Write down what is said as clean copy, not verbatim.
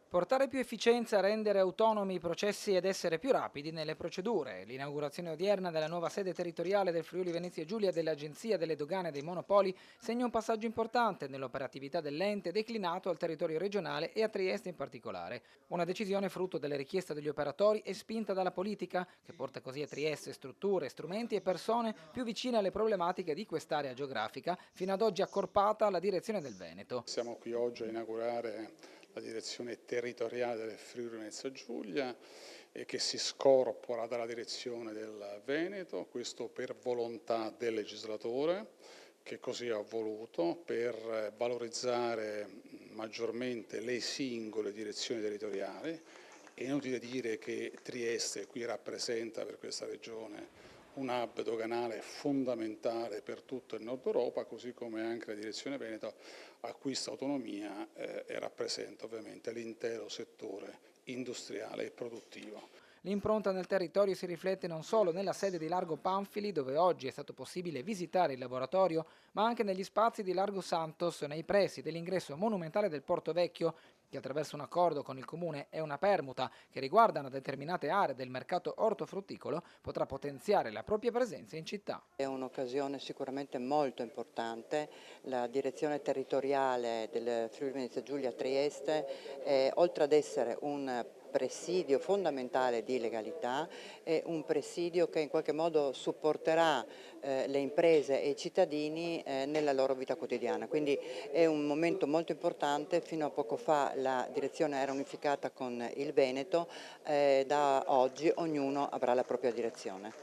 Portare più efficienza, rendere autonomi i processi ed essere più rapidi nelle procedure. L'inaugurazione odierna della nuova sede territoriale del Friuli Venezia Giulia dell'Agenzia delle Dogane e dei Monopoli segna un passaggio importante nell'operatività dell'ente declinato al territorio regionale e a Trieste in particolare. Una decisione frutto delle richieste degli operatori e spinta dalla politica, che porta così a Trieste strutture, strumenti e persone più vicine alle problematiche di quest'area geografica, fino ad oggi accorpata alla direzione del Veneto. Siamo qui oggi a inaugurare la direzione territoriale del Friuli Venezia Giulia e che si scorpora dalla direzione del Veneto, questo per volontà del legislatore che così ha voluto per valorizzare maggiormente le singole direzioni territoriali. È inutile dire che Trieste qui rappresenta per questa regione un hub doganale fondamentale per tutto il Nord Europa, così come anche la direzione Veneto acquista autonomia e rappresenta ovviamente l'intero settore industriale e produttivo. L'impronta nel territorio si riflette non solo nella sede di Largo Panfili, dove oggi è stato possibile visitare il laboratorio, ma anche negli spazi di Largo Santos, nei pressi dell'ingresso monumentale del Porto Vecchio, che attraverso un accordo con il comune e una permuta che riguardano determinate aree del mercato ortofrutticolo potrà potenziare la propria presenza in città. È un'occasione sicuramente molto importante. La direzione territoriale del Friuli Venezia Giulia Trieste, oltre ad essere un presidio fondamentale di legalità, è un presidio che in qualche modo supporterà le imprese e i cittadini nella loro vita quotidiana. Quindi è un momento molto importante. Fino a poco fa la direzione era unificata con il Veneto, da oggi ognuno avrà la propria direzione.